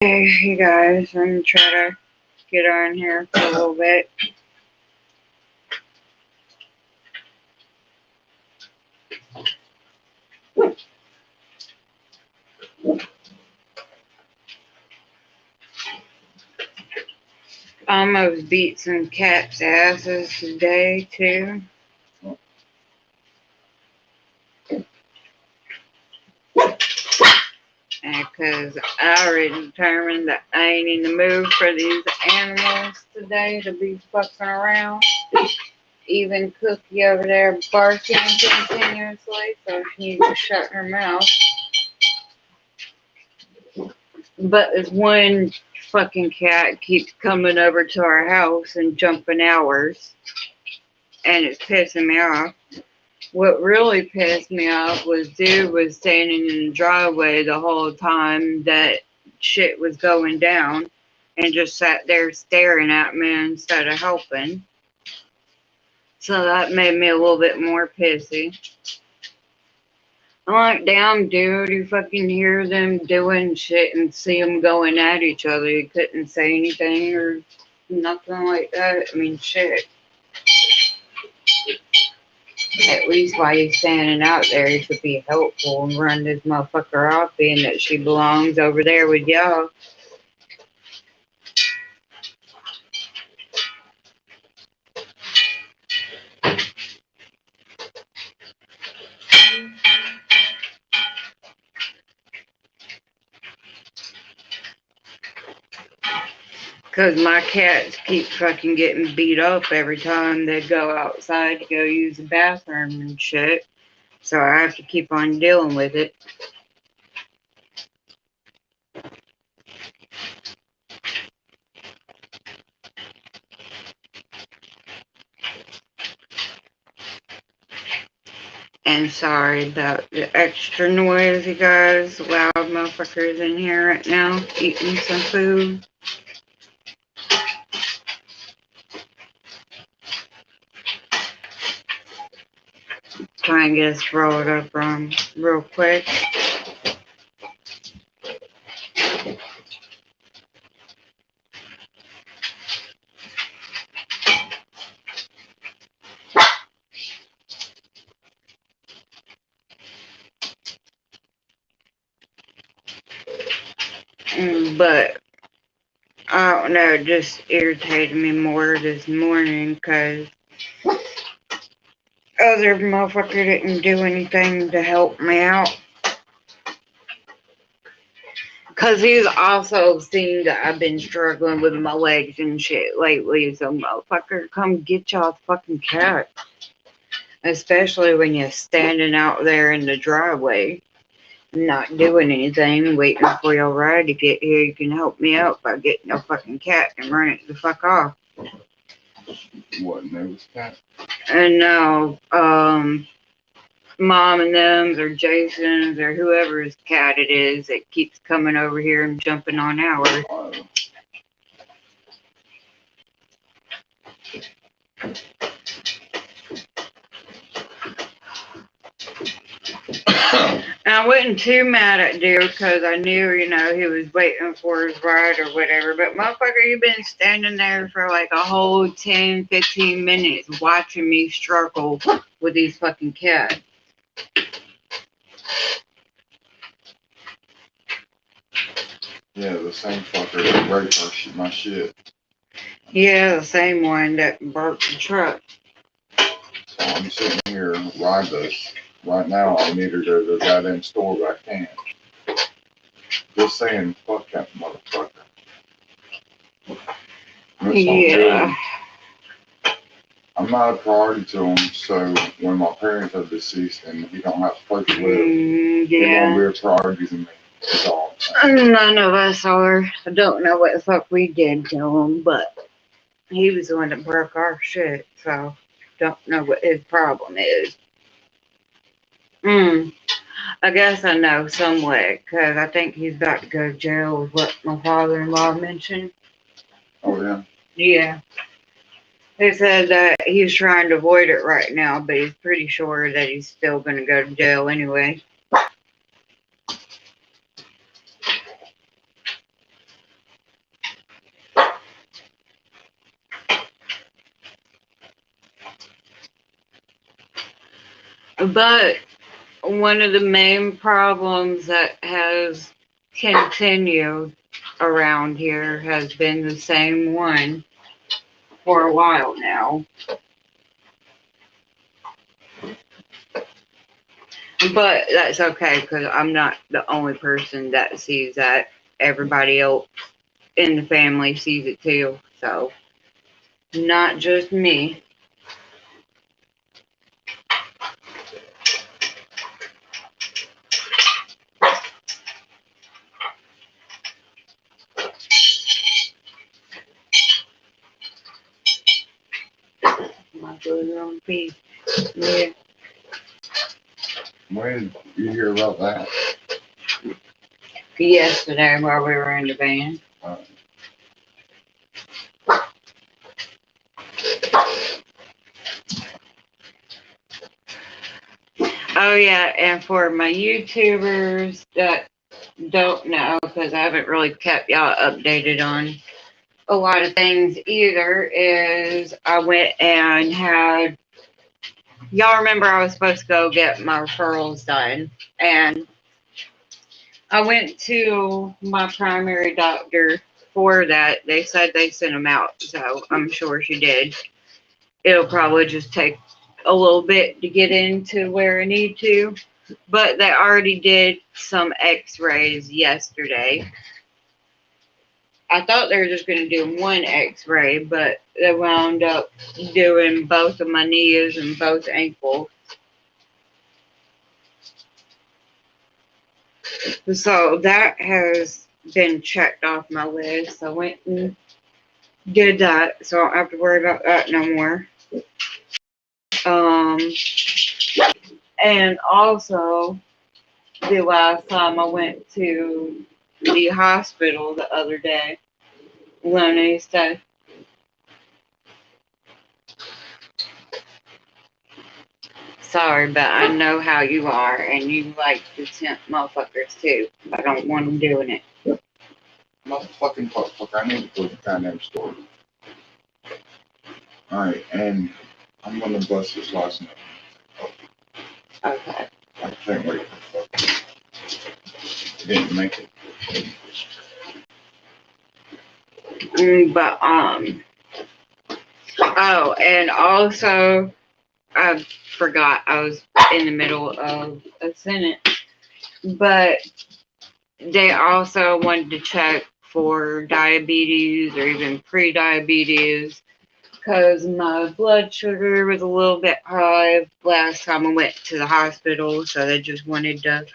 Hey, you guys, I'm gonna try to get on here for a little bit. Almost beat some cats' asses today, too. Because I already determined that I ain't in the mood for these animals today to be fucking around. Even Cookie over there barking continuously, so she needs to shut her mouth. But this one fucking cat keeps coming over to our house and jumping ours, and it's pissing me off. What really pissed me off was dude was standing in the driveway the whole time that shit was going down and just sat there staring at me instead of helping. So that made me a little bit more pissy. I'm like, damn, dude, you fucking hear them doing shit and see them going at each other. You couldn't say anything or nothing like that. I mean, shit. At least while you're standing out there, you could be helpful and run this motherfucker off, being that she belongs over there with y'all. Because my cats keep fucking getting beat up every time they go outside to go use the bathroom and shit. So I have to keep on dealing with it. And sorry about the extra noise, you guys. Loud motherfuckers in here right now eating some food. Try and get us rolled up real quick. But I don't know, it just irritated me more this morning because other motherfucker didn't do anything to help me out. Because he's also seen that I've been struggling with my legs and shit lately. So, motherfucker, come get y'all fucking cat. Especially when you're standing out there in the driveway, not doing anything, waiting for your ride to get here. You can help me out by getting a fucking cat and running it the fuck off. What, neighbor's cat? And now, Mom and them's or Jason's or whoever's cat it is that keeps coming over here and jumping on ours. And I wasn't too mad at dude because I knew, he was waiting for his ride or whatever. But motherfucker, you've been standing there for like a whole 10, 15 minutes watching me struggle with these fucking cats. Yeah, the same fucker that raped my shit. Yeah, the same one that burnt the truck. So I'm sitting here rideless. Right now, I need to go to the goddamn store, but I can't. Just saying, fuck that motherfucker. Yeah. I'm not a priority to him, so when my parents are deceased and he don't have a place to live, he won't be a priority to me. That's all. None of us are. I don't know what the fuck we did to him, but he was the one that broke our shit, so don't know what his problem is. I guess I know somewhat, because I think he's about to go to jail with what my father-in-law mentioned. Oh, yeah? Yeah. They said that he's trying to avoid it right now, but he's pretty sure that he's still going to go to jail anyway. But one of the main problems that has continued around here has been the same one for a while now. But that's okay because I'm not the only person that sees that. Everybody else in the family sees it too. So, not just me. My food on feet. Yeah. When did you hear about that? Yesterday while we were in the van. Oh yeah, and for my YouTubers that don't know, because I haven't really kept y'all updated on a lot of things either, is I went and had, y'all remember I was supposed to go get my referrals done, and I went to my primary doctor for that. They said they sent them out, so I'm sure she did. It'll probably just take a little bit to get into where I need to. But they already did some x-rays yesterday. I thought they were just going to do one x-ray, but they wound up doing both of my knees and both ankles. So that has been checked off my list. I went and did that, so I don't have to worry about that no more. And also, the last time I went to the hospital the other day, Lone said, sorry, but I know how you are, and you like to tempt motherfuckers too. I don't want them doing it. Motherfucking fuck, I need to go to the goddamn store. Alright, and I'm gonna bust this last night. Okay. I can't wait. Didn't make it. But, oh, and also, I forgot I was in the middle of a sentence, but they also wanted to check for diabetes or even pre-diabetes because my blood sugar was a little bit high last time I went to the hospital, so they just wanted to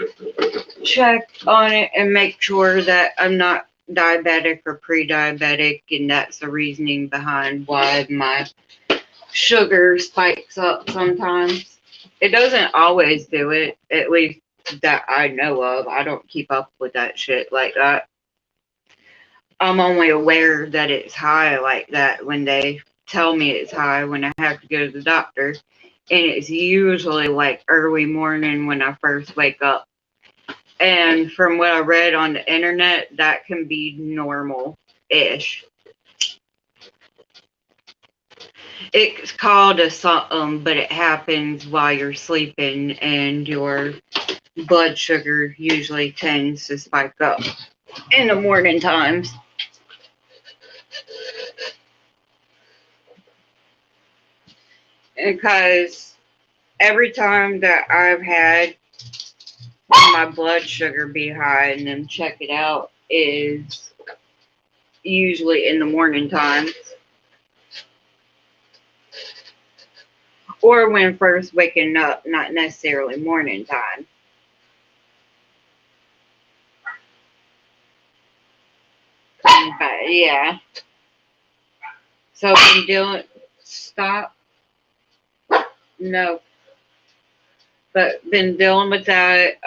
check on it and make sure that I'm not diabetic or pre-diabetic, and that's the reasoning behind why my sugar spikes up sometimes. It doesn't always do it, at least that I know of. I don't keep up with that shit like that. I'm only aware that it's high like that when they tell me it's high when I have to go to the doctor. And it's usually like early morning when I first wake up. And from what I read on the internet, that can be normal-ish. It's called a something, but it happens while you're sleeping, and your blood sugar usually tends to spike up in the morning times. Because every time that I've had my blood sugar be high and then check it out is usually in the morning times. Or when first waking up, not necessarily morning time. But yeah. So been dealing, stop. No. But been dealing with that.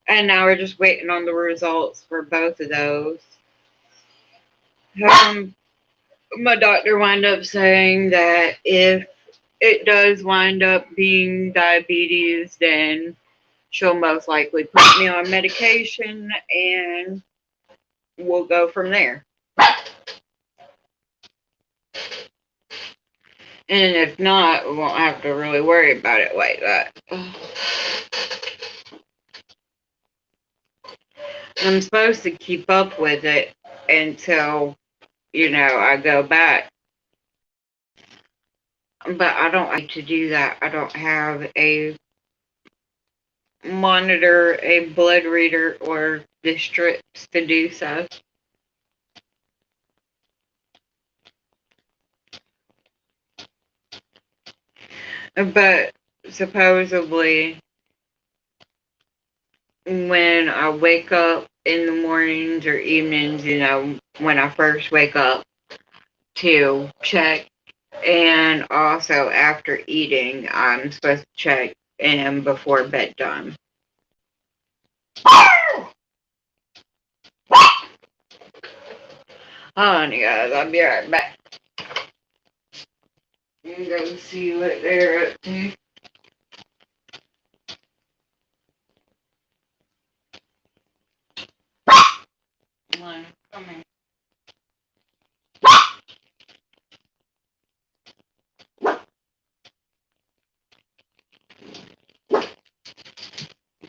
And now we're just waiting on the results for both of those. My doctor wound up saying that if it does wind up being diabetes, then she'll most likely put me on medication and we'll go from there. And if not, we won't have to really worry about it like that. I'm supposed to keep up with it until, I go back. But I don't like to do that. I don't have a monitor, a blood reader, or the strips to do so. But supposedly, when I wake up in the mornings or evenings, when I first wake up to check, and also after eating, I'm supposed to check and before bedtime. Honey, guys, I'll be right back. You can go see what they're up to. Come here.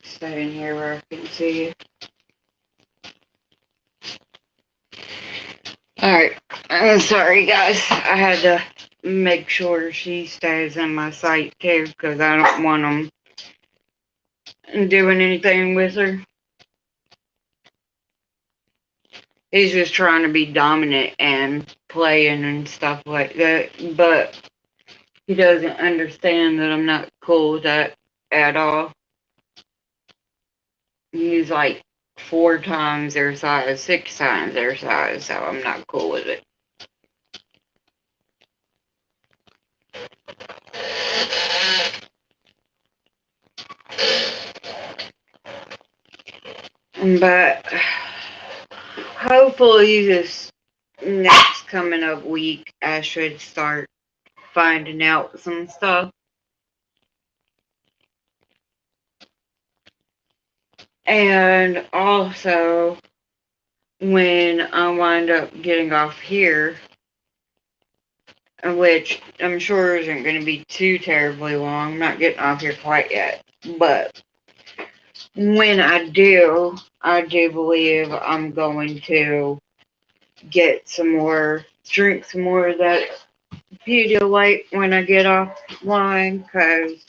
Stay in here where I can see you. Alright. Sorry, guys. I had to make sure she stays in my sight, too, because I don't want them doing anything with her. He's just trying to be dominant and playing and stuff like that, but he doesn't understand that I'm not cool with that at all. He's like 4 times their size, 6 times their size, so I'm not cool with it. But hopefully this next coming up week, I should start finding out some stuff. And also, when I wind up getting off here, which I'm sure isn't going to be too terribly long, I'm not getting off here quite yet, but when I do believe I'm going to drink some more of that Pedialyte when I get offline, because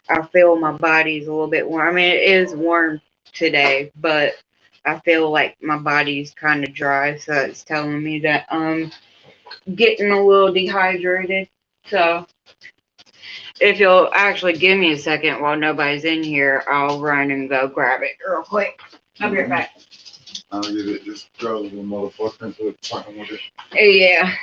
I feel my body's a little bit warm. I mean, it is warm today, but I feel like my body's kind of dry, so it's telling me that I'm getting a little dehydrated. So if you'll actually give me a second while nobody's in here, I'll run and go grab it real quick. I'll be right back. I'll get it. Just throw the motherfucker into the fucking with it. Yeah.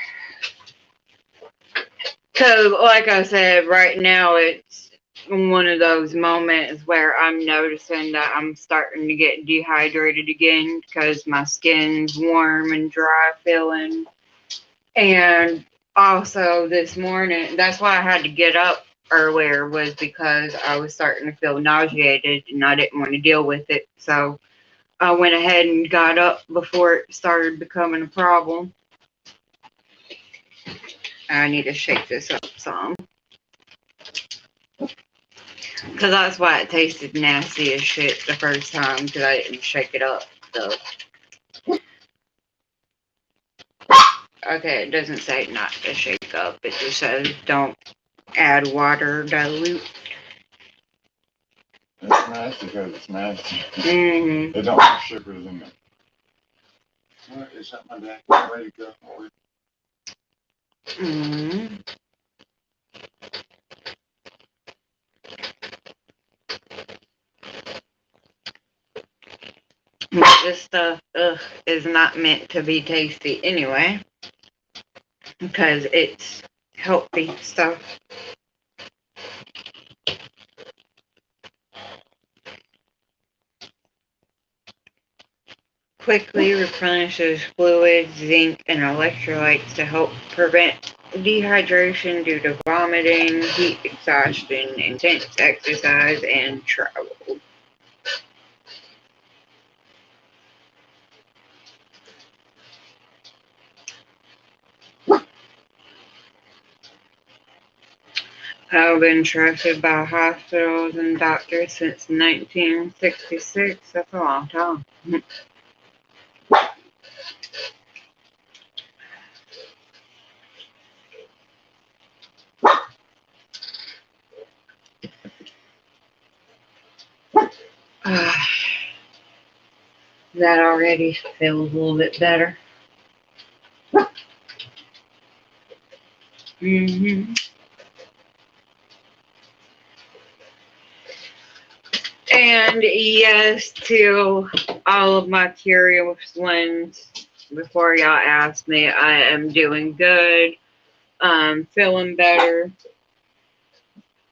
Because, like I said, right now it's one of those moments where I'm noticing that I'm starting to get dehydrated again because my skin's warm and dry feeling. And also this morning, that's why I had to get up earlier, was because I was starting to feel nauseated and I didn't want to deal with it. So I went ahead and got up before it started becoming a problem. I need to shake this up some. Because that's why it tasted nasty as shit the first time, because I didn't shake it up. So. Okay, it doesn't say not to shake up. It just says don't add water or dilute. It's nasty because it's nasty. Mm-hmm. They don't have sugars in it. What is that, my dad? Ready to go? Mm-hmm. But this stuff, is not meant to be tasty anyway, because it's healthy stuff. Quickly replenishes fluids, zinc, and electrolytes to help prevent dehydration due to vomiting, heat exhaustion, intense exercise, and travel. I've been trusted by hospitals and doctors since 1966. That's a long time. That already feels a little bit better. hmm And yes, to all of my curious ones, before y'all ask me, I am doing good. Feeling better.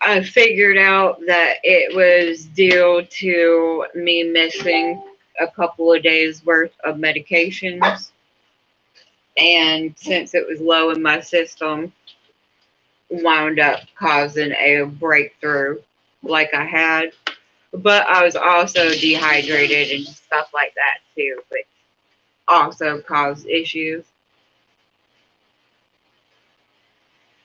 I figured out that it was due to me missing a couple of days worth of medications. And since it was low in my system, wound up causing a breakthrough like I had. But I was also dehydrated and stuff like that too, which also caused issues.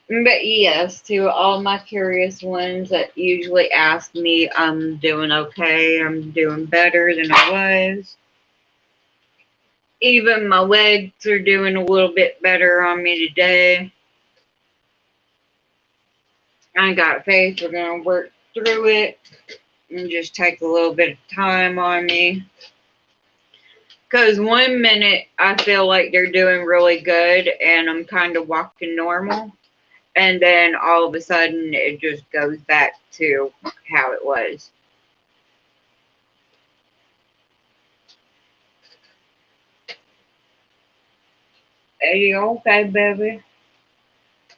But yes, to all my curious ones that usually ask me, I'm doing okay, I'm doing better than I was. Even my legs are doing a little bit better on me today. I got faith, we're going to work through it and just take a little bit of time on me. Because one minute I feel like they're doing really good and I'm kind of walking normal. And then all of a sudden it just goes back to how it was. Are you okay, baby?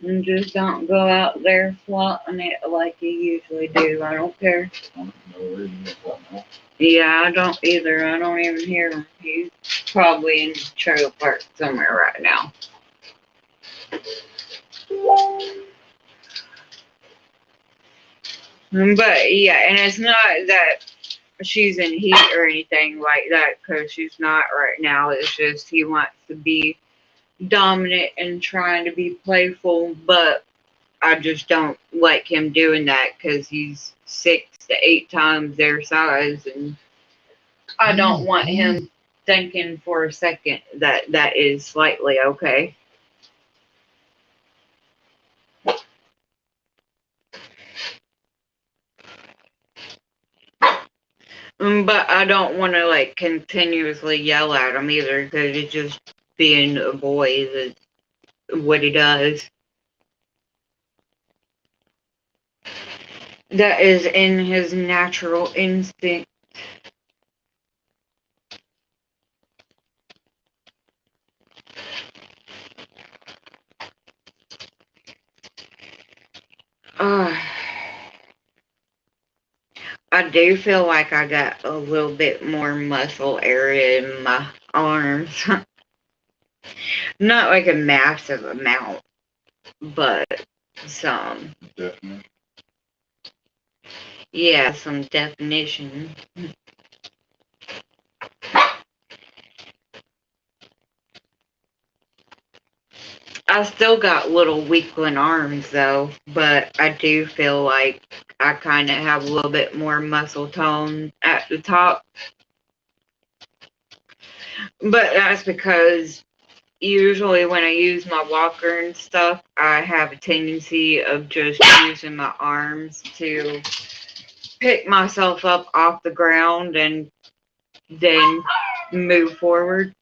And just don't go out there flaunting it like you usually do. I don't care. Yeah, I don't either. I don't even hear him. He's probably in the trailer park somewhere right now. But yeah, and it's not that she's in heat or anything like that because she's not right now. It's just he wants to be dominant and trying to be playful, but I just don't like him doing that because he's 6 to 8 times their size, and I don't want him thinking for a second that that is slightly okay. But I don't want to like continuously yell at him either because it's just being a boy is what he does. That is in his natural instinct. Uh, I do feel like I got a little bit more muscle area in my arms. Not like a massive amount, but some. Definitely. Yeah, some definition. I still got little weakling arms though, but I do feel like I kind of have a little bit more muscle tone at the top. But that's because usually when I use my walker and stuff, I have a tendency of just using my arms to pick myself up off the ground and then move forward.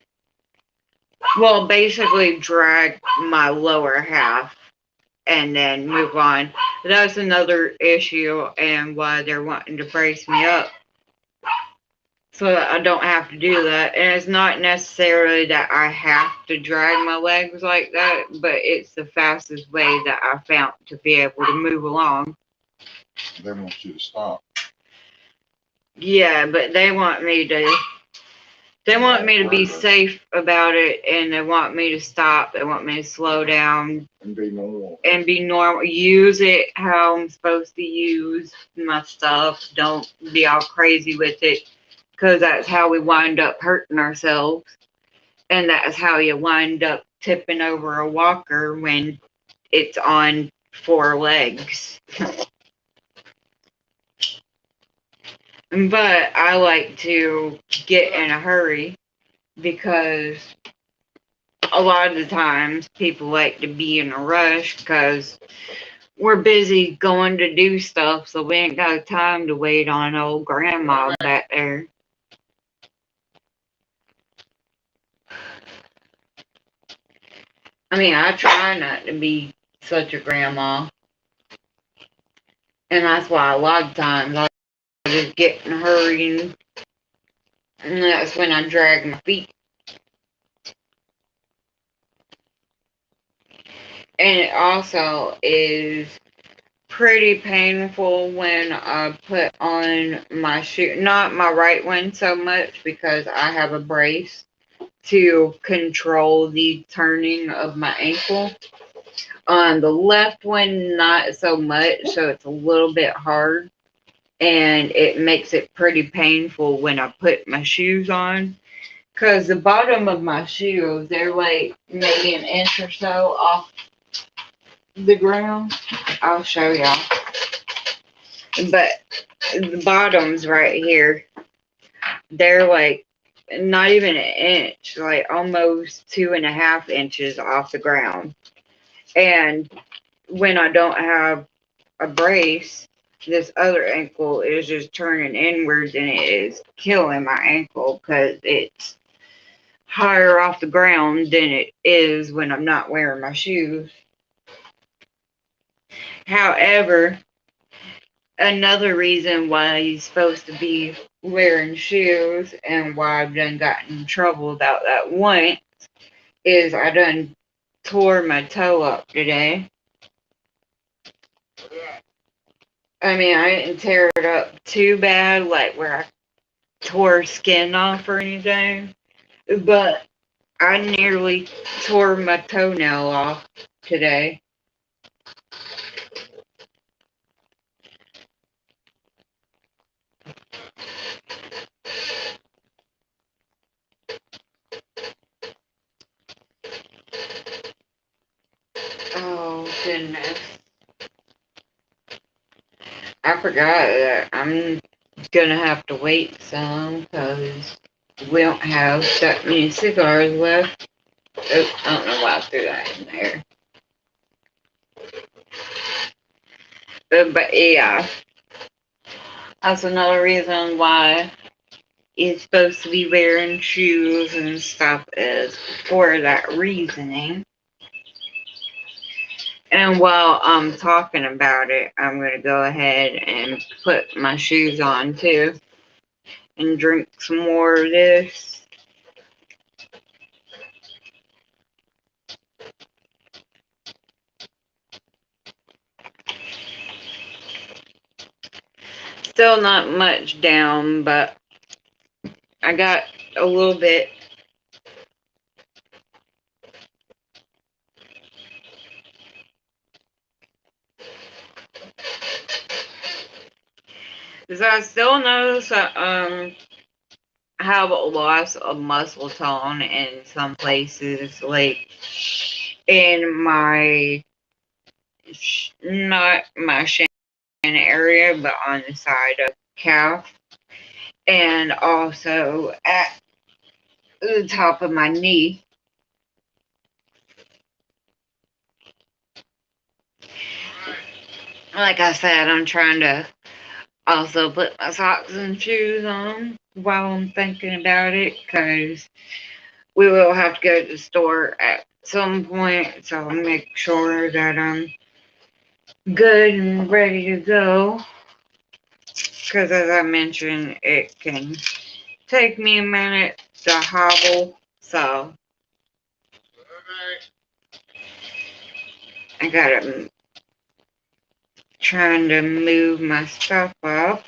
Well, basically drag my lower half and then move on. That's another issue and why they're wanting to brace me up so that I don't have to do that. And it's not necessarily that I have to drag my legs like that, but it's the fastest way that I found to be able to move along. They want you to stop. Yeah, but they want me to be safe about it, and they want me to stop. They want me to slow down And be normal. and be normal. Use it how I'm supposed to use my stuff. Don't be all crazy with it, because that's how we wind up hurting ourselves, and that's how you wind up tipping over a walker when it's on 4 legs. But I like to get in a hurry because a lot of the times people like to be in a rush because we're busy going to do stuff, so we ain't got time to wait on old grandma back there. I mean, I try not to be such a grandma, and that's why a lot of times I just get in a hurry, and that's when I drag my feet. And it also is pretty painful when I put on my shoe, not my right one so much because I have a brace to control the turning of my ankle. On the left one, not so much, so it's a little bit hard, and it makes it pretty painful when I put my shoes on. Because the bottom of my shoes, they're like maybe an inch or so off the ground. I'll show y'all. But the bottoms right here, they're like not even an inch, like almost 2.5 inches off the ground. And when I don't have a brace, this other ankle is just turning inwards and it is killing my ankle because it's higher off the ground than it is when I'm not wearing my shoes. However, another reason why you're supposed to be wearing shoes and why I've done gotten in trouble about that once is I done tore my toe up today. I mean, I didn't tear it up too bad, like where I tore skin off or anything, but I nearly tore my toenail off today. Oh, goodness. I forgot that I'm gonna have to wait some because we don't have that many cigars left. Oh, I don't know why I threw that in there. But yeah, that's another reason why it's supposed to be wearing shoes and stuff is for that reasoning. And while I'm talking about it, I'm going to go ahead and put my shoes on too and drink some more of this. Still not much down, but I got a little bit. Because I still notice that have a loss of muscle tone in some places, like in my, not my shin area, but on the side of calf, and also at the top of my knee. Like I said, I'm trying to also put my socks and shoes on while I'm thinking about it, because we will have to go to the store at some point, so I'll make sure that I'm good and ready to go. Because as I mentioned, it can take me a minute to hobble, so I gotta trying to move my stuff up.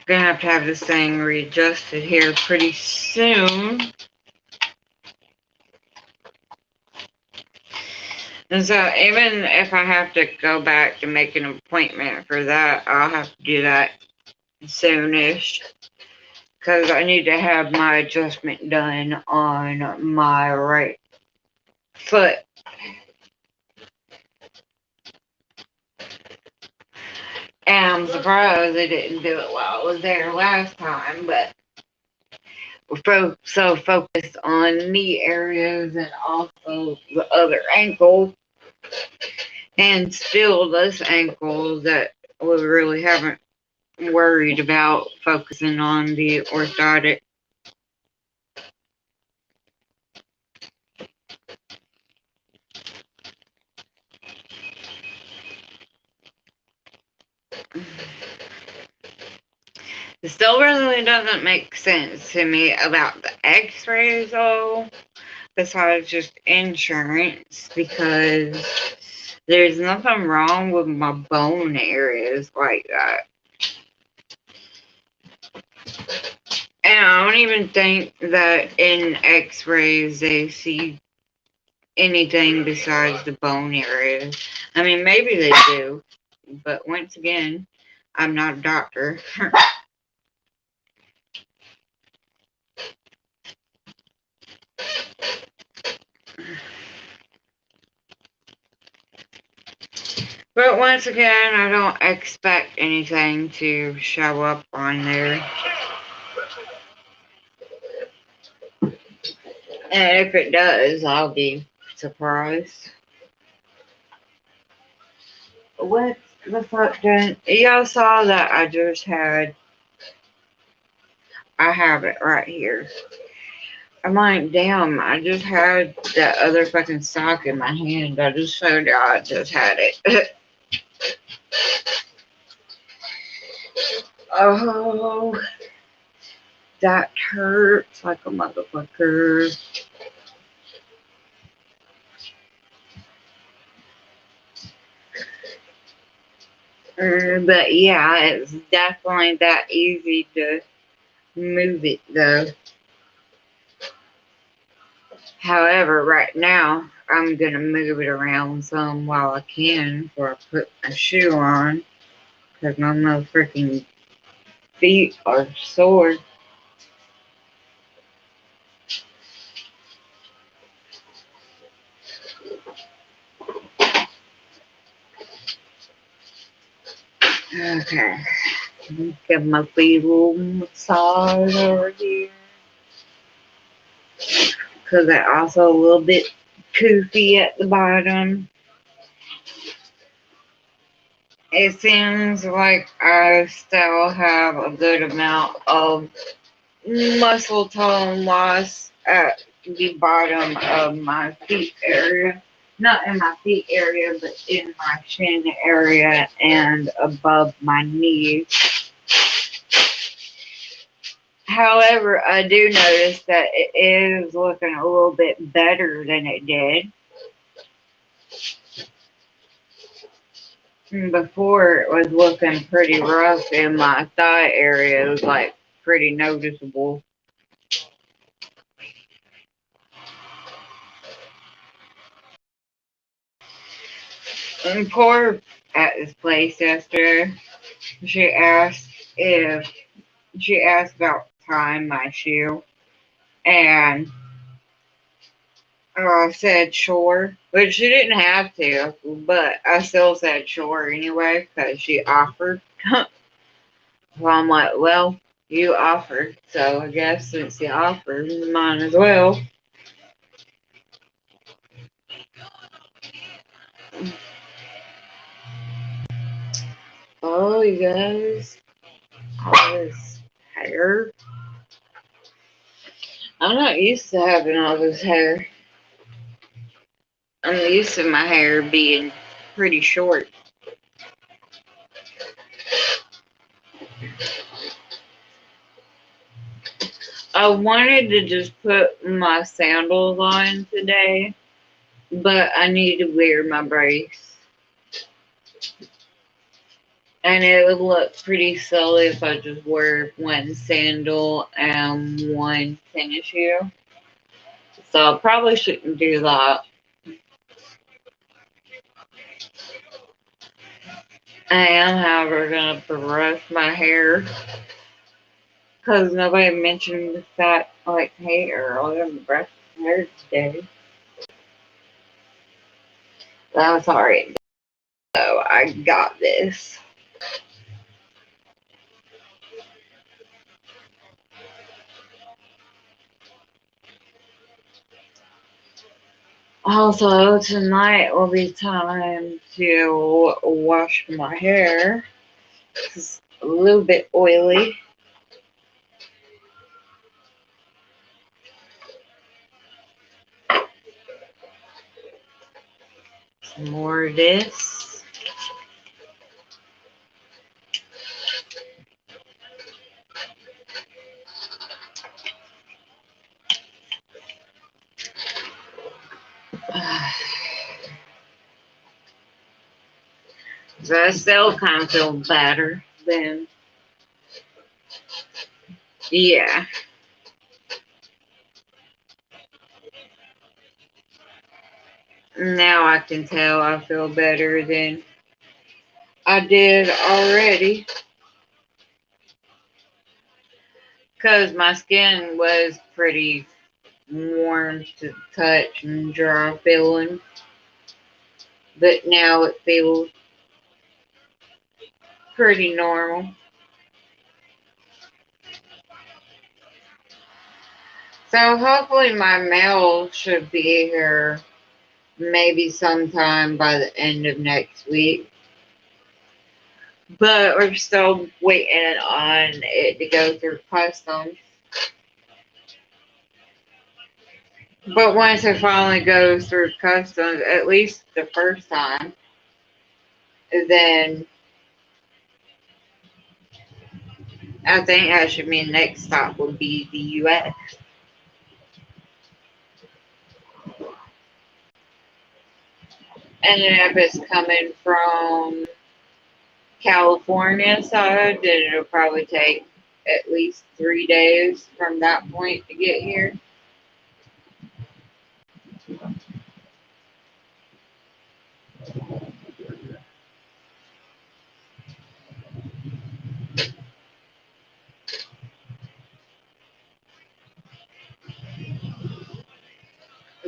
Gonna have this thing readjusted here pretty soon. And so even if I have to go back to make an appointment for that, I'll have to do that soonish. Because I need to have my adjustment done on my right foot And I'm surprised they didn't do it while I was there last time, but we're so focused on knee areas and also the other ankle and still this ankle that we really haven't worried about focusing on the orthotic. It still really doesn't make sense to me about the x-rays though, besides just insurance, because there's nothing wrong with my bone areas like that. And I don't even think that in x-rays they see anything besides the bone areas. I mean, maybe they do, but once again, I'm not a doctor. But once again, I don't expect anything to show up on there. And if it does, I'll be surprised. What the fuck did y'all saw that I have it right here. I'm like, damn, I just had that other fucking sock in my hand. I just showed y'all I just had it. Oh, that hurts like a motherfucker. But yeah, it's definitely that easy to move it though. However, right now, I'm gonna move it around some while I can before I put my shoe on. Because my motherfucking feet are sore. Okay. Give my feet a little massage over here. Because they're also a little bit poofy at the bottom. It seems like I still have a good amount of muscle tone loss at the bottom of my feet area. Not in my feet area, but in my shin area and above my knees. However, I do notice that it is looking a little bit better than it did. Before it was looking pretty rough in my thigh area. It was like pretty noticeable. And poor at this place yesterday, she asked if she asked about tying my shoe, and I said sure, but she didn't have to, but I still said sure anyway because she offered. So I'm like, well, you offered, so I guess since you offered, might as well. Oh, you guys, all this hair. I'm not used to having all this hair. I'm used to my hair being pretty short. I wanted to just put my sandals on today, but I need to wear my brace. And it would look pretty silly if I just wore one sandal and one tennis shoe. So I probably shouldn't do that. I am, however, going to brush my hair. Because nobody mentioned the fact, like, hey, Earl, I'm going to brush my hair today. That's alright. So I got this. Also, tonight will be time to wash my hair. It's a little bit oily. Some more of this. So I still kind of feel better than, yeah. Now I can tell I feel better than I did already. Because my skin was pretty warm to touch and dry feeling. But now it feels pretty normal. So hopefully my mail should be here maybe sometime by the end of next week. But we're still waiting on it to go through customs. But once it finally goes through customs, at least the first time, then I think that should mean next stop would be the US. And then if it's coming from California side, then it'll probably take at least 3 days from that point to get here.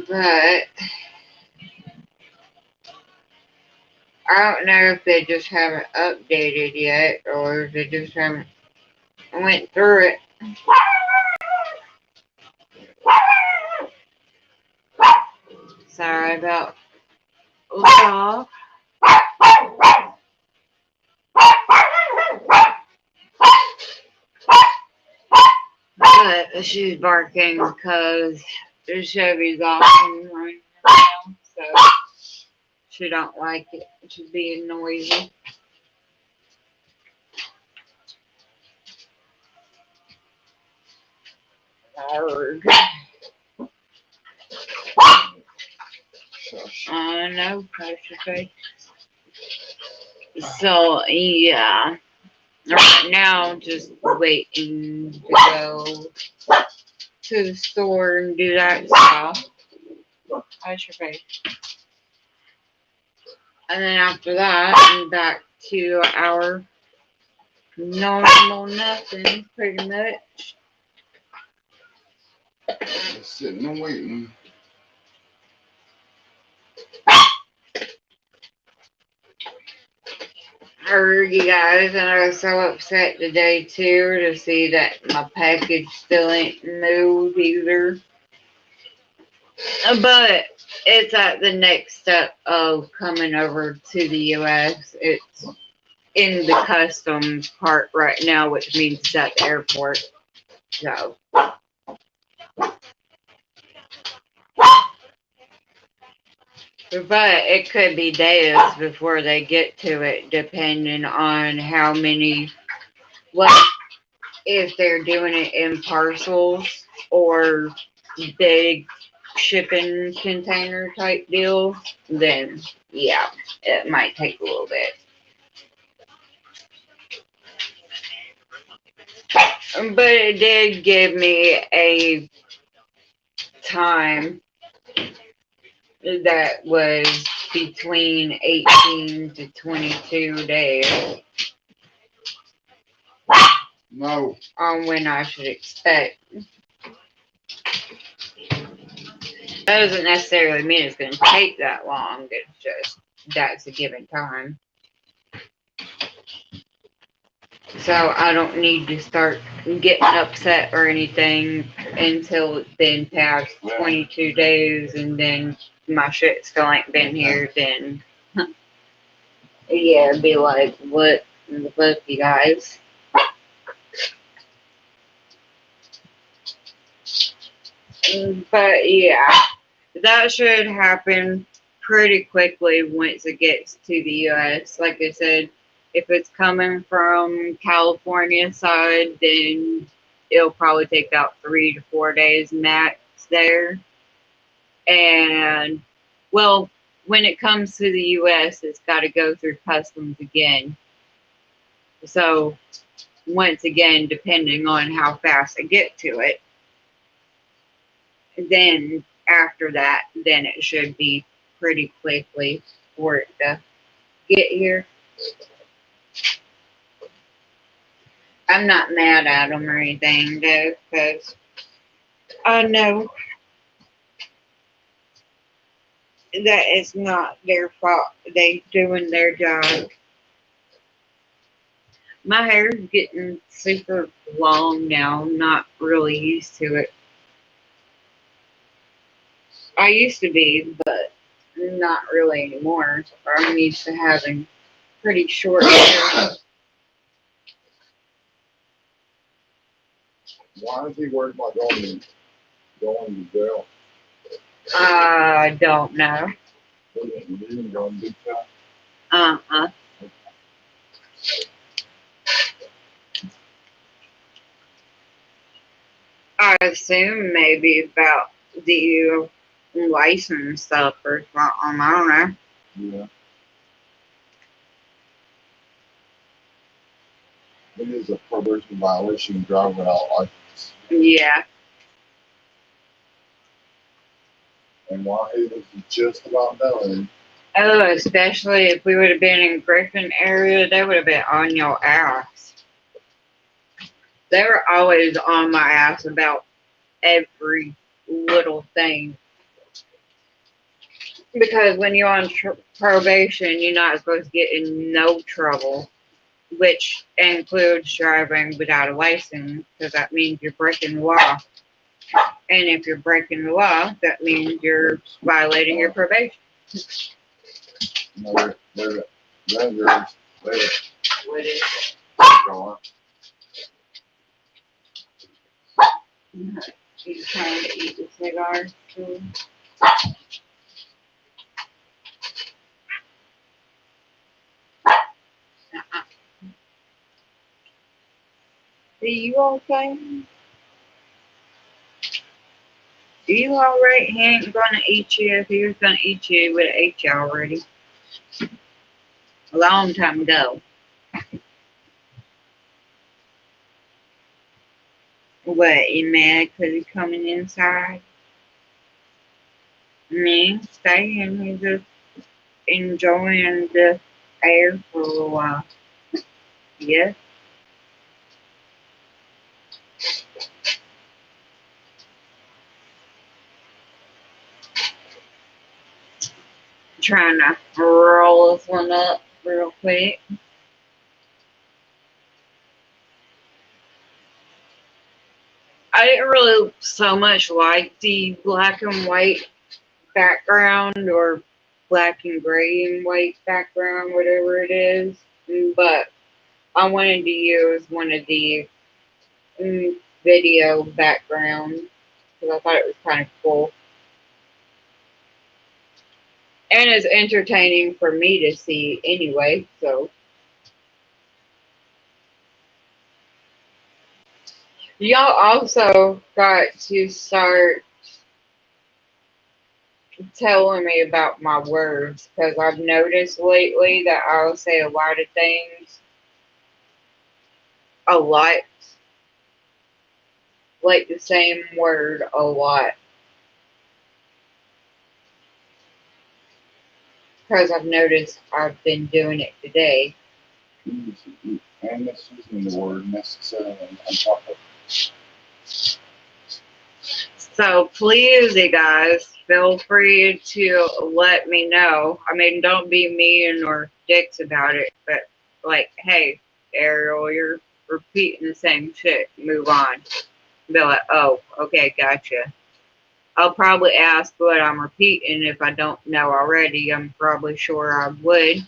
But I don't know if they just haven't updated yet or if they just haven't went through it. Sorry about the dog. But she's barking because the Chevy's off and running around, so she don't like it. She's being noisy. Arrgh. I know, pressure face. So yeah, right now just waiting to go to the store and do that stuff. How's your face? And then after that, I'm back to our normal nothing, pretty much. Just sitting and waiting. I heard you guys, and I was so upset today too to see that my package still ain't moved either. But it's at the next step of coming over to the US. It's in the customs part right now, which means it's at the airport. So. But it could be days before they get to it, depending on how many, like, if they're doing it in parcels or big shipping container type deal, then yeah, it might take a little bit. But it did give me a time that was between 18 to 22 days. No. On when I should expect. That doesn't necessarily mean it's going to take that long. It's just that's a given time. So I don't need to start getting upset or anything until it's been past 22 days and then my shit still ain't been here. Then, yeah, it'd be like, what in the fuck, you guys? But yeah, that should happen pretty quickly once it gets to the US. Like I said, if it's coming from California side, then it'll probably take about 3 to 4 days max there. And well, when it comes to the US, it's got to go through customs again. So once again, depending on how fast I get to it, then after that, then it should be pretty quickly for it to get here. I'm not mad at them or anything though, because I know that it's not their fault. They doing their job. My hair's getting super long now. I'm not really used to it. I used to be, but not really anymore. I'm used to having pretty short hair. Why is he worried about going to jail? I don't know. He didn't go in big time. Uh-huh. I assume maybe about the license stuff or something. I don't know. Yeah. It is a probation violation driving without license. Yeah. And while he was just about done, Oh, especially if we would have been in Griffin area, they would have been on your ass. They were always on my ass about every little thing. Because when you're on probation, you're not supposed to get in no trouble, which includes driving without a license, because that means you're breaking the law. And if you're breaking the law, that means you're violating your probation. later, later, later, later, What is it? go on. He's trying to eat the cigar. Too. Are you okay? Are you alright? He ain't gonna eat you. If he was gonna eat you, he would have ate you already. A long time ago. What, you mad because he's coming inside? Me, staying. He's just enjoying the air for a while. Yeah. Trying to roll this one up real quick. I didn't really so much like the black and white background or black and gray and white background, whatever it is. But I wanted to use one of the video backgrounds because I thought it was kind of cool. And it's entertaining for me to see anyway, so. Y'all also got to start telling me about my words because I've noticed lately that I'll say a lot of things a lot, like the same word a lot. Because I've noticed I've been doing it today. And this using the word necessarily on top of it. So please, you guys, feel free to let me know. I mean, don't be mean or dicks about it, but like, hey, Ariel, you're repeating the same shit. Move on. Be like, oh, okay, gotcha. I'll probably ask what I'm repeating if I don't know already. I'm probably sure I would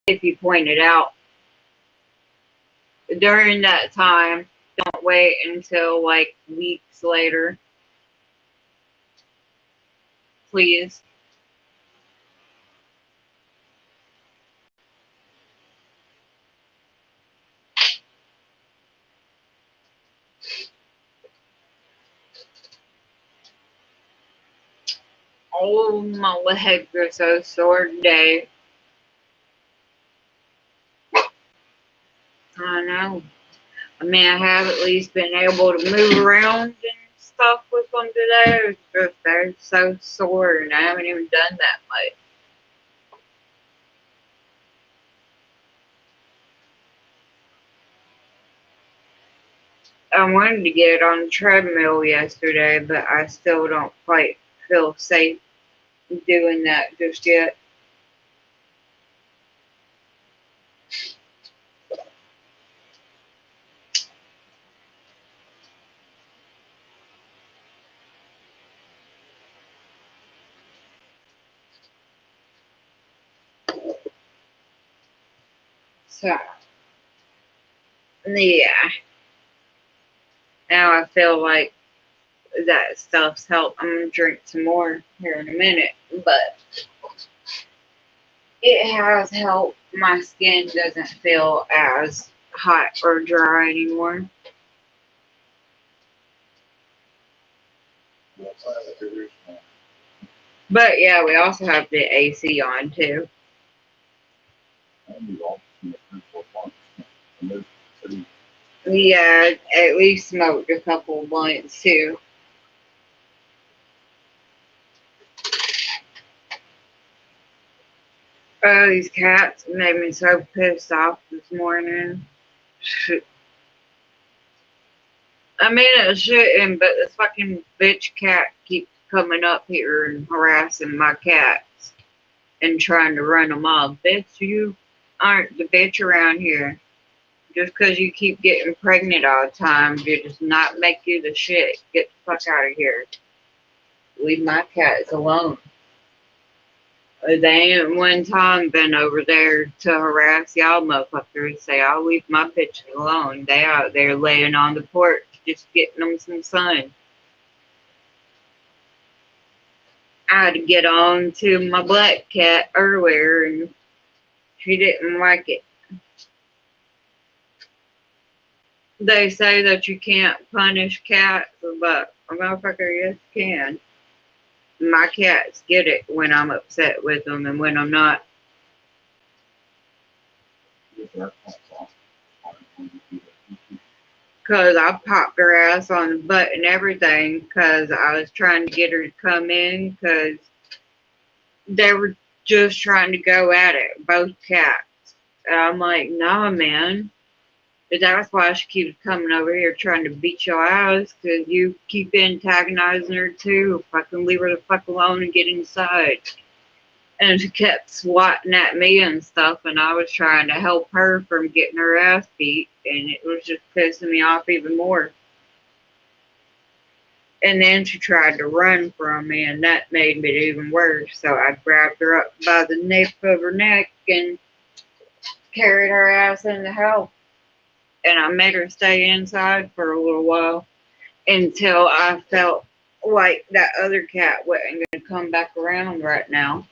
if you pointed out during that time. Don't wait until like weeks later, please. Oh, my legs are so sore today. I know. I mean, I have at least been able to move around and stuff with them today. It's just they're so sore, and I haven't even done that much. I wanted to get on the treadmill yesterday, but I still don't quite feel safe doing that just yet. So, yeah. Now I feel like that stuff's helped. I'm gonna drink some more here in a minute, but it has helped. My skin doesn't feel as hot or dry anymore. But yeah, we also have the AC on too. Yeah, at least smoked a couple blunts too. Oh, these cats made me so pissed off this morning. I mean, it shouldn't, but this fucking bitch cat keeps coming up here and harassing my cats and trying to run them off. Bitch, you aren't the bitch around here. Just 'cause you keep getting pregnant all the time, it does not make you the shit. Get the fuck out of here. Leave my cats alone. They ain't one time been over there to harass y'all motherfuckers. Say, I'll leave my bitches alone. They out there laying on the porch just getting them some sun. I had to get on to my black cat earlier and she didn't like it. They say that you can't punish cats, but a motherfucker, yes, you can. My cats get it when I'm upset with them and when I'm not. Because I popped her ass on the butt and everything because I was trying to get her to come in because they were just trying to go at it, both cats. And I'm like, nah, man. But that's why she keeps coming over here trying to beat your ass because you keep antagonizing her too. Fucking leave her the fuck alone and get inside. And she kept swatting at me and stuff, and I was trying to help her from getting her ass beat, and it was just pissing me off even more. And then she tried to run from me, and that made it even worse. So I grabbed her up by the nape of her neck and carried her ass in the house. And I made her stay inside for a little while until I felt like that other cat wasn't going to come back around right now.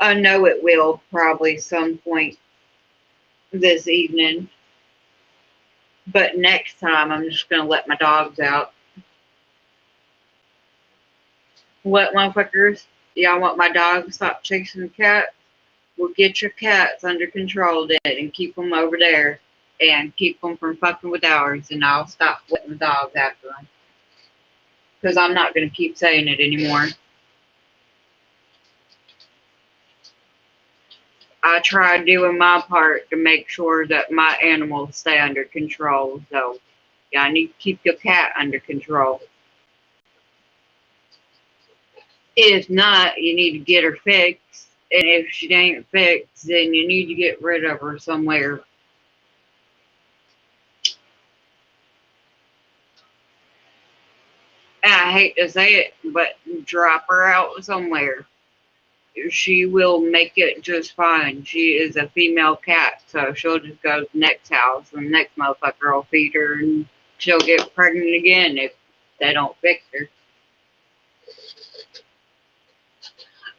I know it will probably some point this evening. But next time, I'm just going to let my dogs out. What, motherfuckers? Y'all want my dog to stop chasing the cat? Well, get your cats under control then and keep them over there. And keep them from fucking with ours. And I'll stop letting the dogs after them. Because I'm not going to keep saying it anymore. I try doing my part to make sure that my animals stay under control. So Y'all need to keep your cat under control. If not, you need to get her fixed. And if she ain't fixed, then you need to get rid of her somewhere. And I hate to say it, but drop her out somewhere. She will make it just fine. She is a female cat, so she'll just go to the next house, and the next motherfucker will feed her, and she'll get pregnant again if they don't fix her.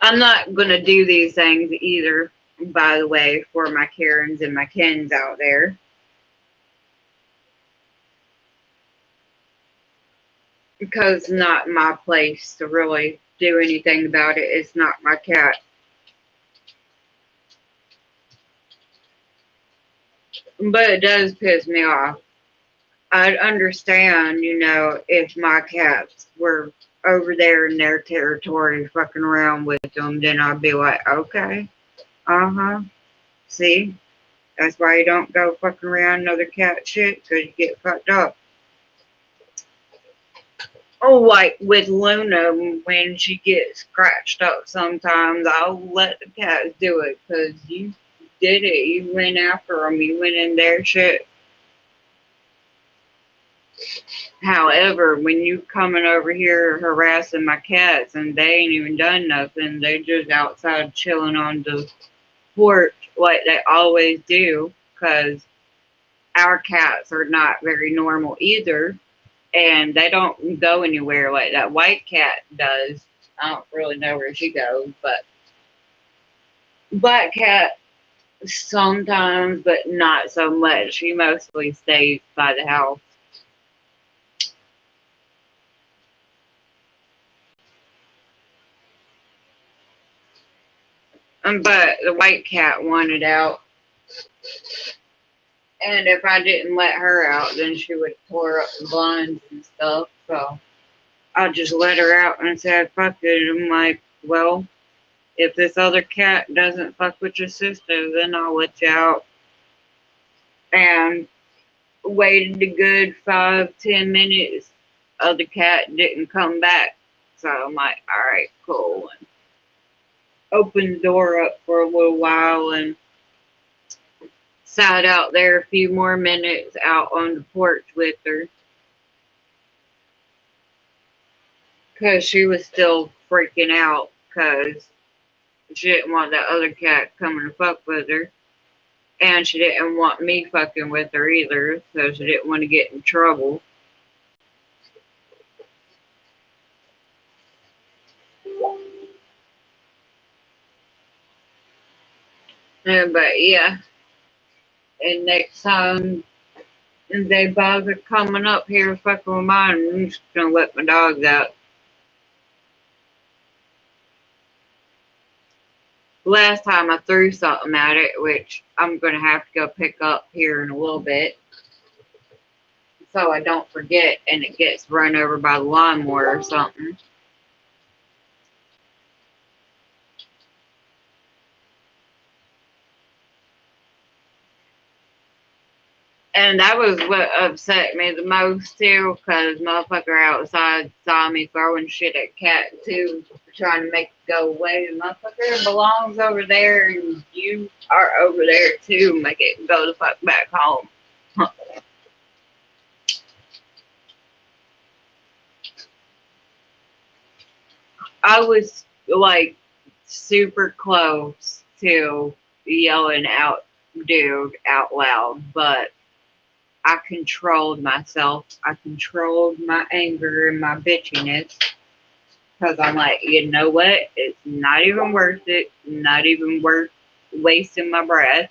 I'm not gonna do these things either, by the way, for my Karens and my Kens out there. Because it's not my place to really do anything about it. It's not my cat. But it does piss me off. I'd understand, if my cats were over there in their territory fucking around with them, then I'd be like, okay, see, that's why you don't go fucking around another cat shit, because you get fucked up. Oh, like with Luna, when she gets scratched up sometimes, I'll let the cats do it, because you did it. You went after them. You went in their shit. However, when you coming over here harassing my cats and they ain't even done nothing, they just outside chilling on the porch like they always do, because our cats are not very normal either, and they don't go anywhere like that white cat does. I don't really know where she goes, but black cat sometimes, but not so much. She mostly stays by the house. But the white cat wanted out. And if I didn't let her out, then she would tore up the blinds and stuff. So I just let her out and said, fuck it. I'm like, well, if this other cat doesn't fuck with your sister, then I'll let you out. And waited a good 5-10 minutes. Other cat didn't come back. So I'm like, all right, cool. And opened the door up for a little while and sat out there a few more minutes out on the porch with her. Because she was still freaking out because she didn't want that other cat coming to fuck with her. And she didn't want me fucking with her either, so she didn't want to get in trouble. But yeah, and next time they bother coming up here fucking with mine, I'm just gonna let my dogs out. Last time I threw something at it, which I'm gonna have to go pick up here in a little bit, so I don't forget and it gets run over by the lawnmower or something. And that was what upset me the most too, because motherfucker outside saw me throwing shit at cat too, trying to make it go away. The motherfucker belongs over there, and you are over there too. Make it go the fuck back home. I was like super close to yelling out, dude, out loud, but I controlled myself. I controlled my anger and my bitchiness. Because I'm like, you know what? It's not even worth it. Not even worth wasting my breath.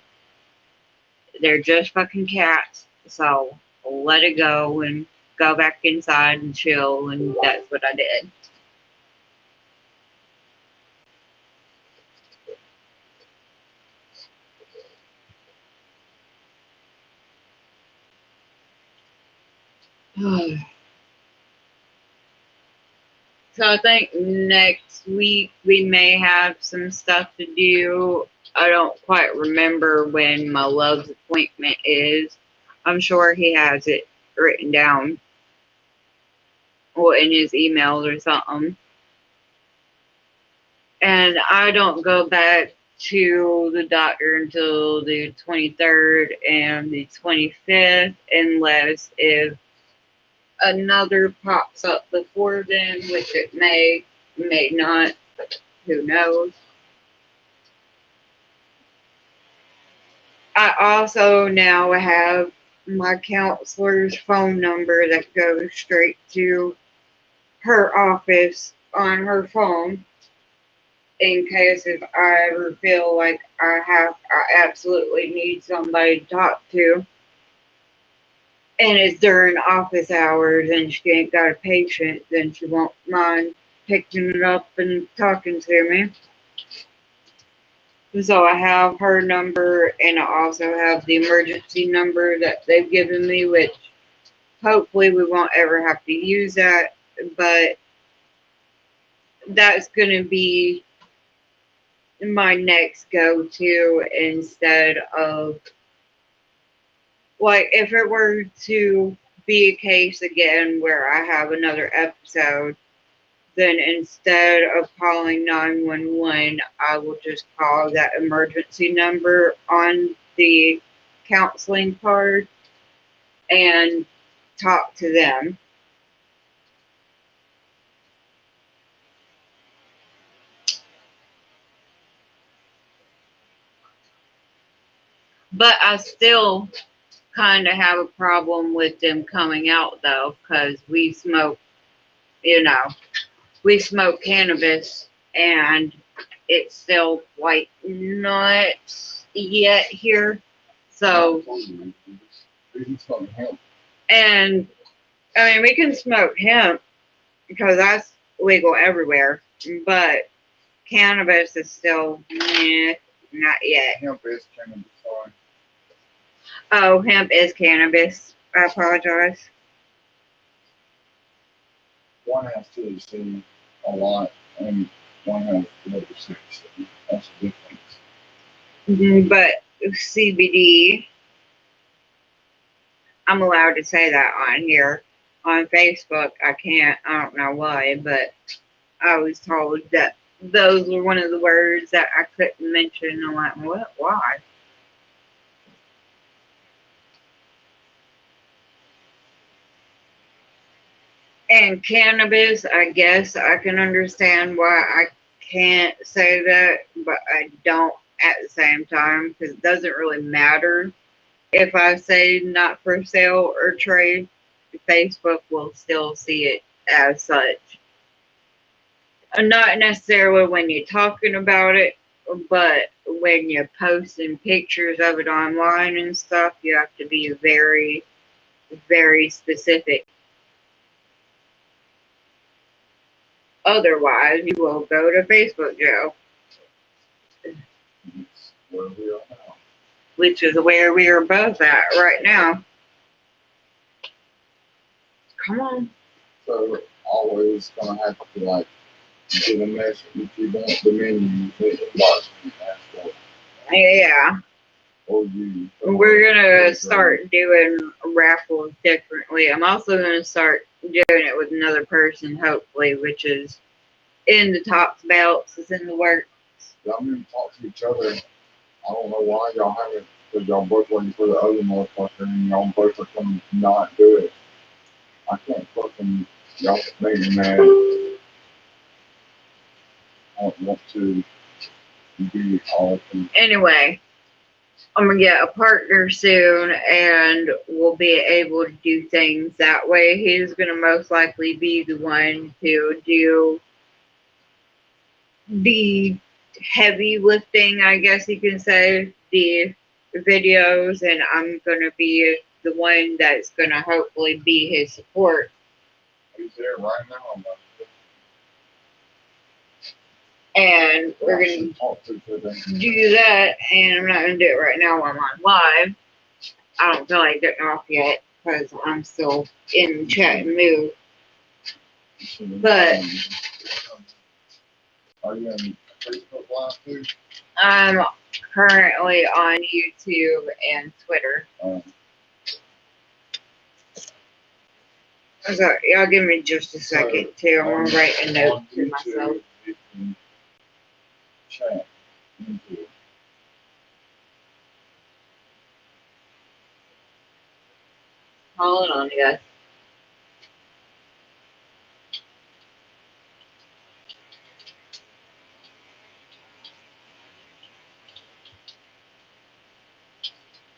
They're just fucking cats. So let it go and go back inside and chill. And that's what I did. So I think next week we may have some stuff to do. I don't quite remember when my love's appointment is. I'm sure he has it written down, or in his emails or something. And I don't go back to the doctor until the 23rd and the 25th, unless if another pops up before then, which it may not, who knows. I also now have my counselor's phone number that goes straight to her office on her phone, in case if I ever feel like I absolutely need somebody to talk to, and it's during office hours and she ain't got a patient, then she won't mind picking it up and talking to me. So I have her number, and I also have the emergency number that they've given me, which hopefully we won't ever have to use that, but that's going to be my next go-to, instead of, like, if it were to be a case again where I have another episode, then instead of calling 911, I will just call that emergency number on the counseling card and talk to them. But I still kind of have a problem with them coming out, though, because we smoke cannabis, and it's still like not yet here. So, and I mean, we can smoke hemp because that's legal everywhere, but cannabis is still not yet. Hemp is cannabis, sorry. Oh, hemp is cannabis. I apologize. One has THC a lot, and one has no THC. That's the difference. But CBD, I'm allowed to say that on here. On Facebook, I can't. I don't know why, but I was told that those were one of the words that I couldn't mention. I'm like, what? Why? And cannabis, I guess I can understand why I can't say that, but I don't at the same time, because it doesn't really matter if I say not for sale or trade. Facebook will still see it as such. Not necessarily when you're talking about it, but when you're posting pictures of it online and stuff, you have to be very, very specific. Otherwise, you will go to Facebook jail. Where we are now. Which is where we are both at right now. Come on. So always gonna have to like get a message if you want the menu, hit inbox and ask for it. Yeah. Or you. We're gonna start doing raffles differently. I'm also gonna start doing it with another person, hopefully, which is in the Tops Belts, is in the works. Y'all need to talk to each other. I don't know why y'all haven't, because y'all both waiting for the other motherfucker and y'all both are going to not do it. I can't fucking, y'all make me mad. I don't want to be all things. Anyway, I'm gonna get a partner soon, and we'll be able to do things that way. He's gonna most likely be the one to do the heavy lifting, I guess you can say, the videos, and I'm gonna be the one that's gonna hopefully be his support. He's there right now. I'm like, And we're gonna talk to each other. do that, and I'm not gonna do it right now while I'm on live. I don't feel like getting off yet because I'm still in chat mood. But Are you on Facebook Live too? I'm currently on YouTube and Twitter. So, y'all give me just a second too. I'm gonna write a note On to myself. YouTube, you can chat into it. Hold on, guys.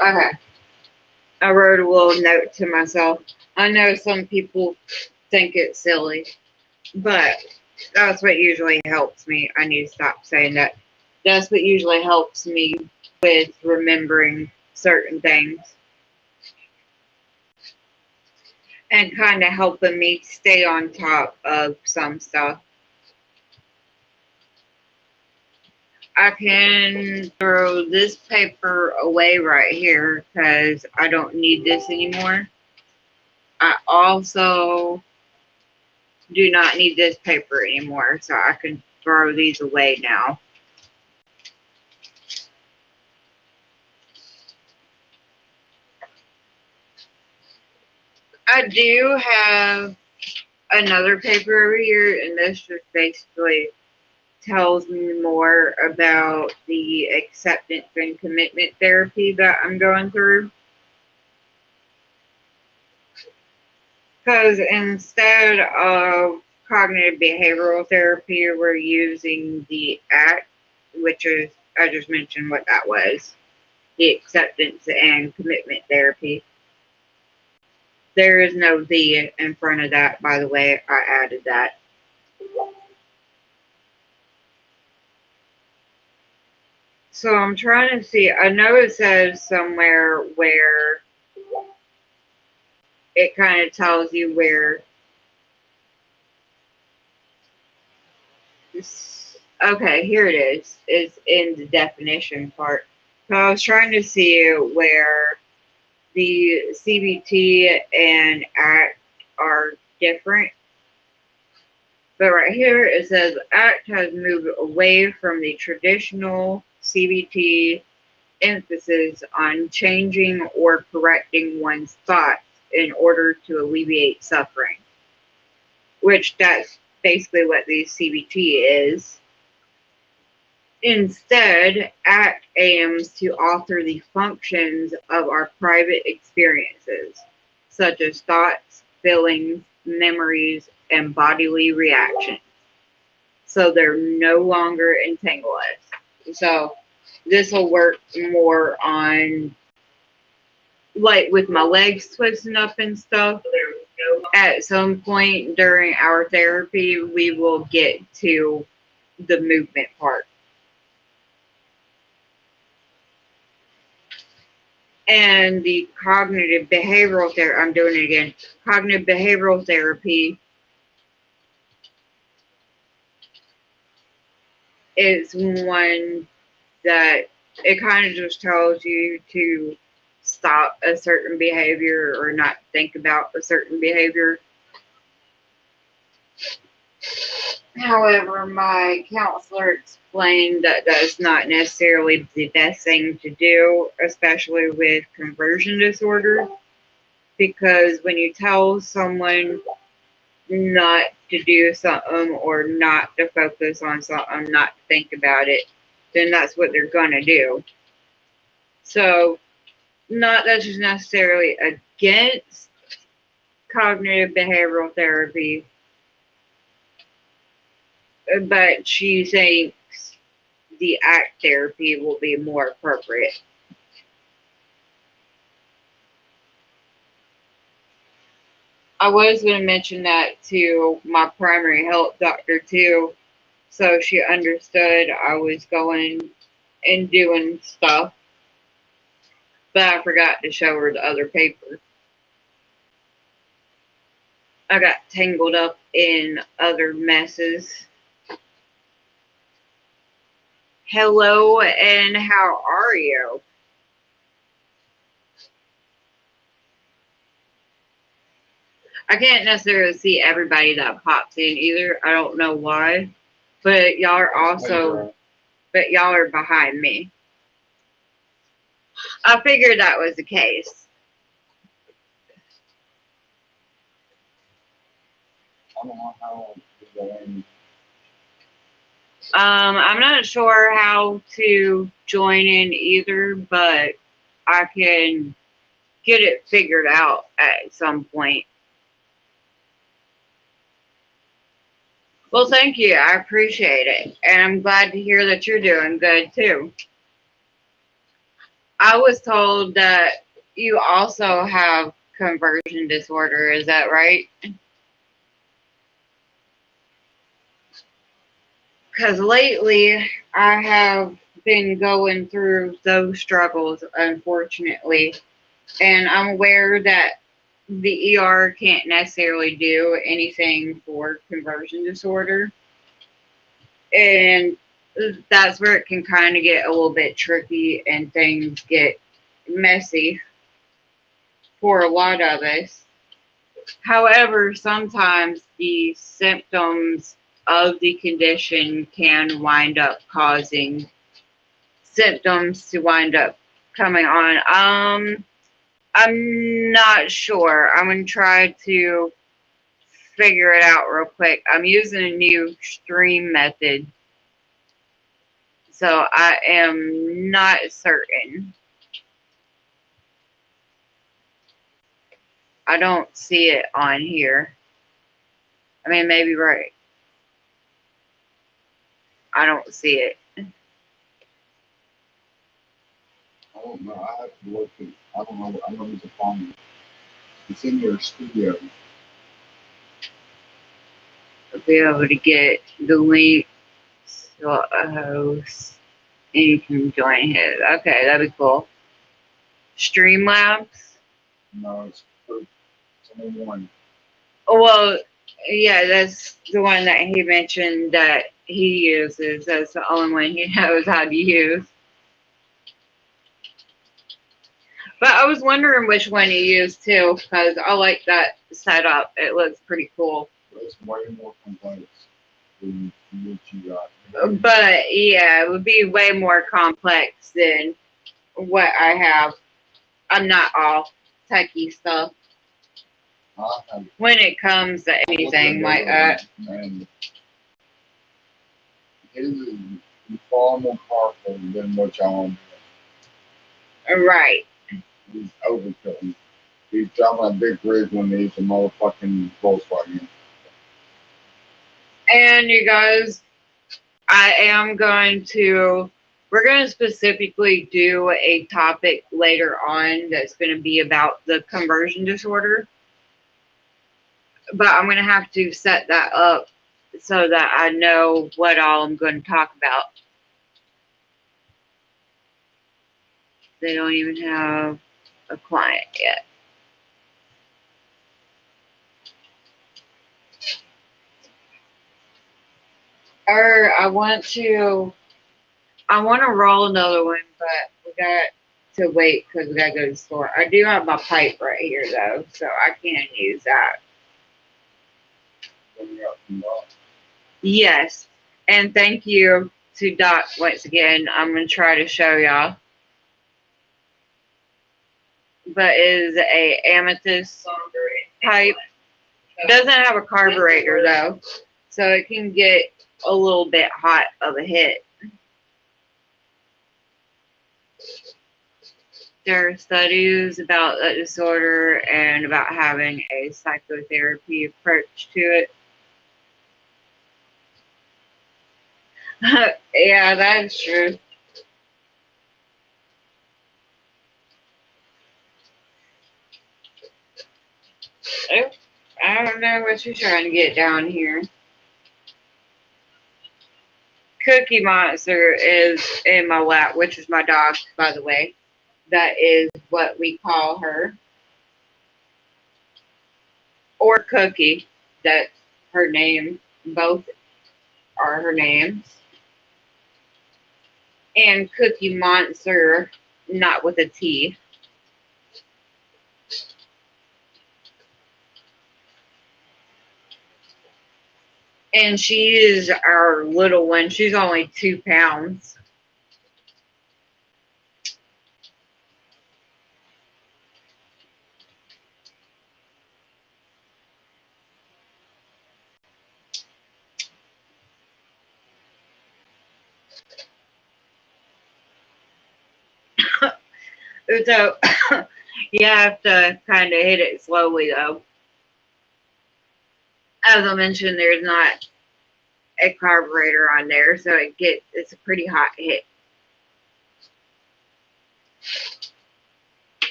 Okay. I wrote a little note to myself. I know some people think it's silly, but that's what usually helps me. I need to stop saying that. That's what usually helps me with remembering certain things and kind of helping me stay on top of some stuff. I can throw this paper away right here because I don't need this anymore. I also do not need this paper anymore, so I can throw these away now. I do have another paper over here, and this just basically tells me more about the acceptance and commitment therapy that I'm going through. Because instead of cognitive behavioral therapy, we're using the ACT, which is, I just mentioned what that was, the acceptance and commitment therapy. There is no "the" in front of that, by the way. I added that. So I'm trying to see. I know it says somewhere where it kind of tells you where. Okay, here it is. It's in the definition part. So I was trying to see where the CBT and ACT are different. But right here it says ACT has moved away from the traditional CBT emphasis on changing or correcting one's thoughts in order to alleviate suffering, which that's basically what the CBT is. Instead, ACT aims to alter the functions of our private experiences, such as thoughts, feelings, memories, and bodily reactions, so they're no longer entangle us. So this will work more on, like, with my legs twisting up and stuff. At some point during our therapy, we will get to the movement part. And the cognitive behavioral therapy, I'm doing it again. Cognitive behavioral therapy is one that it kind of just tells you to stop a certain behavior or not think about a certain behavior. However, my counselor explained that that's not necessarily the best thing to do, especially with conversion disorder, because when you tell someone not to do something or not to focus on something, not to think about it, then that's what they're going to do. So, not that she's necessarily against cognitive behavioral therapy, but she thinks the ACT therapy will be more appropriate. I was going to mention that to my primary health doctor too, so she understood I was going and doing stuff, but I forgot to show her the other paper. I got tangled up in other messes. Hello, and how are you? I can't necessarily see everybody that pops in either. I don't know why, but y'all are also, but y'all are behind me. I figured that was the case. don't know how to go in. I'm not sure how to join in either, but I can get it figured out at some point. Well, thank you. I appreciate it. And I'm glad to hear that you're doing good too. I was told that you also have conversion disorder. Is that right? Because lately I have been going through those struggles, unfortunately. And I'm aware that the ER can't necessarily do anything for conversion disorder. And that's where it can kind of get a little bit tricky and things get messy for a lot of us. However, sometimes the symptoms of the condition can wind up causing symptoms to wind up coming on. I'm not sure. I'm gonna try to figure it out real quick. I'm using a new stream method, so I am not certain. I don't see it on here. I mean, maybe right. I don't see it. I don't know. I have to look at. I don't know. I don't know to find it. It's in your studio. I'll be able to get the link to a host and you can join his. Okay, that'd be cool. Streamlabs? No, it's only one. Well, yeah, that's the one that he mentioned that he uses. That's the only one he knows how to use. But I was wondering which one he used too, because I like that setup. It looks pretty cool. It's way more complex than what you got. But yeah, it would be way more complex than what I have. I'm not all techie stuff I have when it comes to anything like that. And his is far more powerful than what y'all on. Right. He's overkill. He's driving a big rig when he's a motherfucking Volkswagen. And you guys, we're going to specifically do a topic later on that's going to be about the conversion disorder. But I'm going to have to set that up so that I know what all I'm going to talk about. They don't even have a client yet. Or I want to roll another one, but we got to wait because we got to go to the store. I do have my pipe right here though, so I can use that. Yes, and thank you to Doc once again. I'm gonna try to show y'all. But it is a amethyst pipe. Doesn't have a carburetor though, so it can get a little bit hot of a hit. There are studies about that disorder and about having a psychotherapy approach to it. Yeah, that's true. Oh, I don't know what you're trying to get down here. Cookie Monster is in my lap, which is my dog, by the way. That is what we call her. Or Cookie. That's her name. Both are her names. And Cookie Monster, not with a T. And she is our little one. She's only 2 pounds. So you have to kind of hit it slowly though. As I mentioned, there's not a carburetor on there, so it's a pretty hot hit.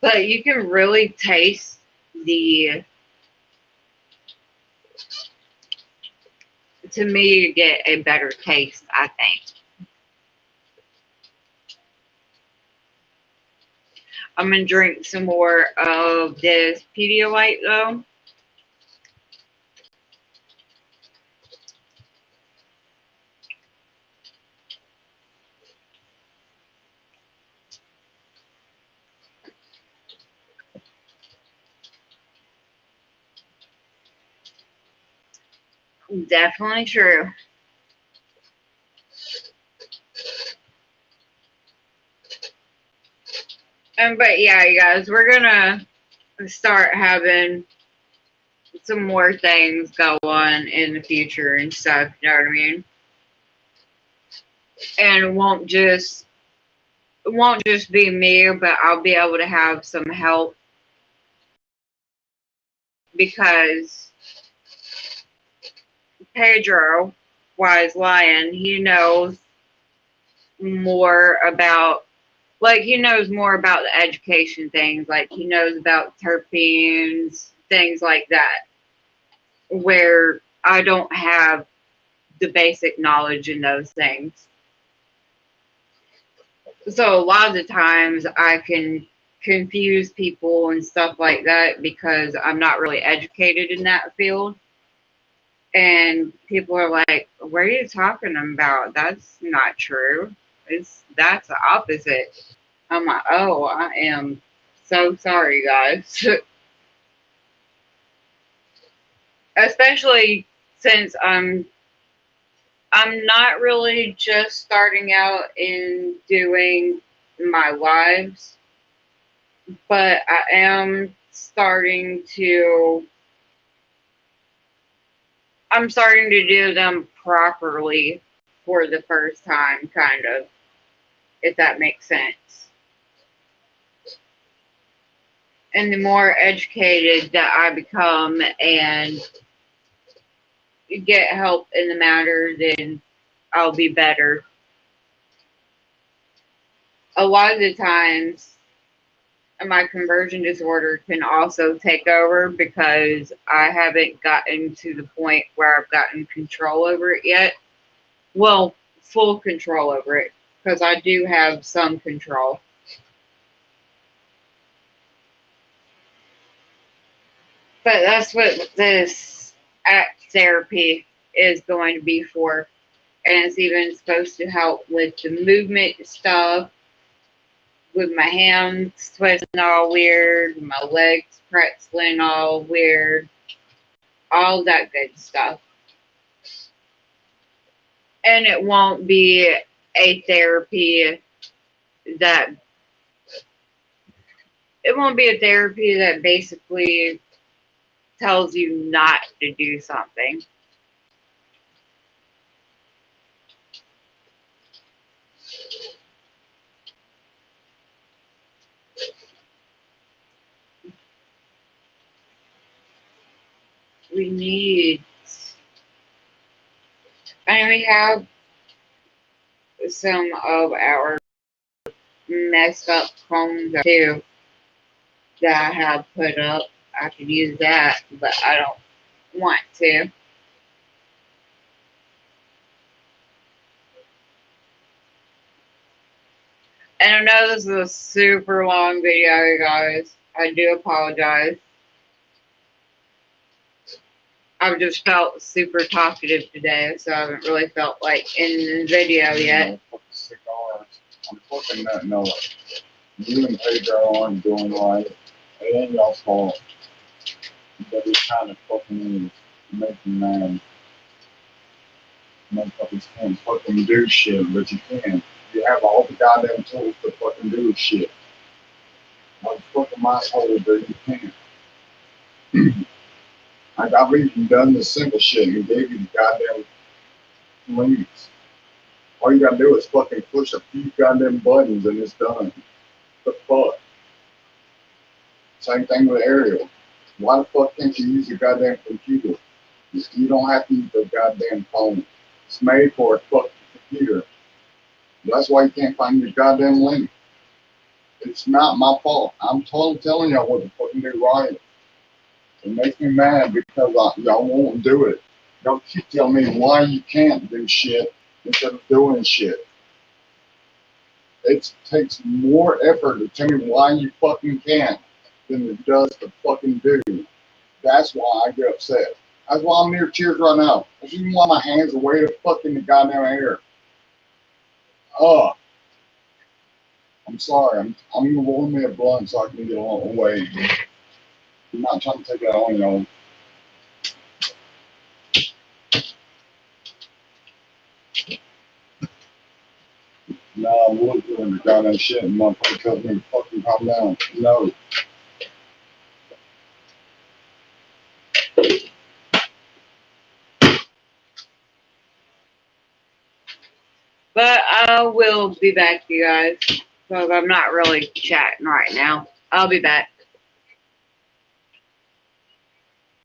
But you can really taste to me, you get a better taste, I think. I'm going to drink some more of this Pedialyte though. Definitely true. But yeah, you guys, we're gonna start having some more things go on in the future and stuff, you know what I mean? And it won't just be me, but I'll be able to have some help because Pedro, Wise Lion, he knows more about he knows more about the education things, like he knows about terpenes, things like that, where I don't have the basic knowledge in those things. So a lot of the times I can confuse people and stuff like that because I'm not really educated in that field. And people are like, what are you talking about? That's not true. That's the opposite. I'm like, oh, I am so sorry, guys. Especially since I'm not really just starting out in doing my lives, but I am I'm starting to do them properly for the first time, kind of, if that makes sense. And the more educated that I become and get help in the matter, then I'll be better. A lot of the times, my conversion disorder can also take over because I haven't gotten to the point where I've gotten control over it yet. Well, full control over it, because I do have some control. But that's what this ACT therapy is going to be for. And it's even supposed to help with the movement stuff, with my hands twisting all weird, my legs pretzeling all weird, all that good stuff. And it won't be a therapy that basically tells you not to do something. We have some of our messed up homes too that I have put up. I could use that, but I don't want to. And I know this is a super long video, guys. I do apologize. I've just felt super talkative today, so I haven't really felt like in the video yet. I'm fucking that note. You and Pedro aren't doing right. It ain't y'all's fault. But it's kind of fucking making man motherfuckers can't fucking do shit, but you can. You have all the goddamn tools to fucking do shit. Like fucking my hole, but you can't. I've even done the simple shit and gave you the goddamn fucking leaves. All you gotta do is fucking push a few goddamn buttons and it's done. The fuck? Same thing with Ariel. Why the fuck can't you use a goddamn computer? You don't have to use a goddamn phone. It's made for a fucking computer. That's why you can't find your goddamn link. It's not my fault. I'm totally telling y'all what to fucking do right. It makes me mad because y'all won't do it. Y'all keep telling me why you can't do shit instead of doing shit. It takes more effort to tell me why you fucking can't than it does to fucking do. That's why I get upset. That's why I'm near tears right now. That's even why my hands are way to fucking the goddamn air. I'm sorry. I'm gonna roll me a blunt so I can get away. I'm not trying to take it on y'all. Nah, I'm really doing the goddamn shit and motherfucker tells me to fucking calm down. No. But I will be back, you guys, because I'm not really chatting right now. I'll be back.